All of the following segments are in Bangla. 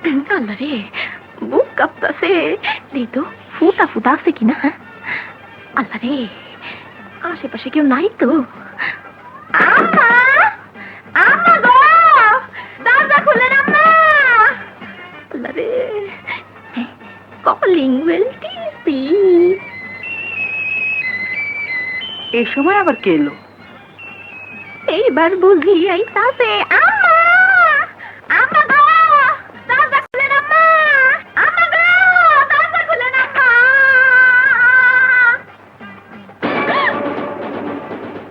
আল্লাহ রে, বুক কাঁপতাছে। এই তো ফুটা ফুটা আছে কিনা। আল্লাহ রে, আশেপাশে কেউ নাই তো। আম্মা, আম্মা গো, দরজা খুলেন আম্মা। আল্লাহ রে, কলিং বেল টিপি। এই সময় আবার কে এলো? এইবার বুঝি আইতাছে। আম্মা, আম্মা গো, দরজা খুলেন আম্মা। আম্মা গো, দরজা খুলেন আম্মা।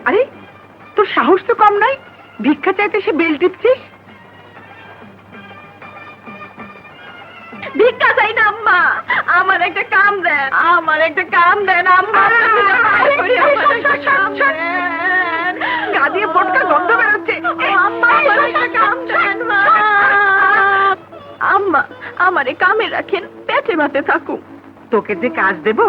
আরে, তোর সাহস তো কম নাই, ভিক্ষা চাইতে সে বেল টিপছিস। ভিক্ষা চাই না আম্মা, আমার একটা কাম দেন, আমার একটা কাম দেন আম্মা। গা দিয়ে পটকা গন্ধ বেরোচ্ছে। আম্মা, আমার একটা কাম দেন মা। আম্মা, আমারে কামে রাখেন, পেটে ভাতে থাকুক। তোকে যে কাজ দেব,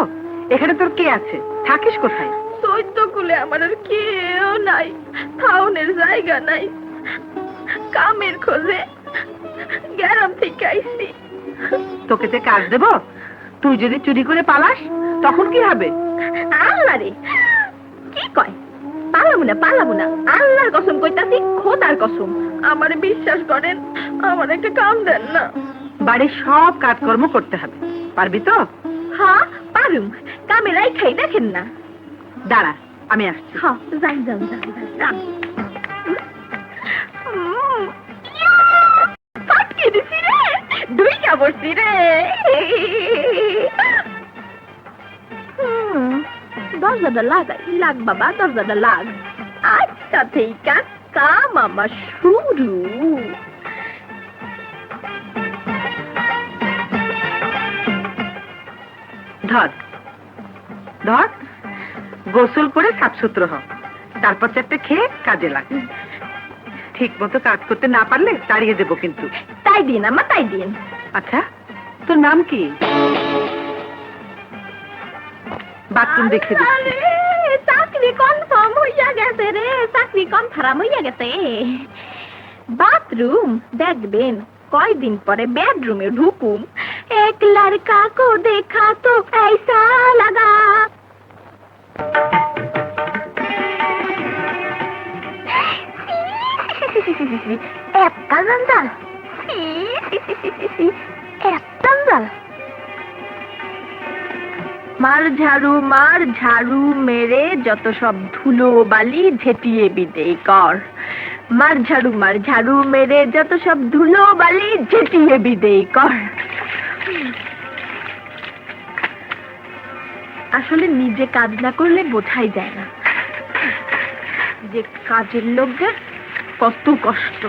এখানে তোর কে আছে? থাকিস কোথায়? চৈত্য কুলে আমার আর কেউ নাই, থাউনের জায়গা নাই। কামের খোঁজে গ্রাম থেকে আইছি। তোকে যে কাজ দেব, তুই যদি চুরি করে পালাস তখন কি হবে? আল্লাহ রে, কি কয়? পালাবো না, পালাবো না, আল্লাহর কসম কইতাছি, খোদার কসম, আমারে বিশ্বাস করেন, আমার একটা কাম দেন না। বাড়ির সব কাজকর্ম করতে হবে, পারবি তো? হ্যাঁ পারুম, কামে রাইখাই দেখেন না। দাঁড়া, আমি আসছি। হ্যাঁ, যান যান যান যান। ফাটকে দিছি রে, দুইটা বসছি রে। দরজাটা লাগাই, লাগ বাবা, দরজাটা লাগ। আজকা থেকে কাম আমার শুরু। ধর ধর, গোসল করে সাফসুতরো হ, তারপর চারটে খেয়ে কাজে লাগ। ঠিক মতো কাজ করতে না পারলে তাড়িয়ে দেবো কিন্তু। তাই দিন আমার, তাই দিন। আচ্ছা, তোর নাম কি? বাথরুম দেখে দিচ্ছি। চাকরি কনফার্ম হইয়া গেছে রে, চাকরি কনফার্ম হইয়া গেছে। বাথরুম দেখবেন, কয়দিন পরে বেডরুমে ঢুকুম। এক লড়কা কো দেখা তো ऐसा লাগা। একটা জঞ্জাল, একটা জঞ্জাল। মার ঝাড়ু মেরে যত সব ধুলো বালি ঝেঁটিয়ে বিদেয় কর। মার ঝাড়ু মেরে যত সব ধুলো বালি ঝেঁটিয়ে বিদেয় কর। আসলে নিজে কাজ না করলে বোঝাই যায় না যে কাজের লোকদের কত কষ্ট।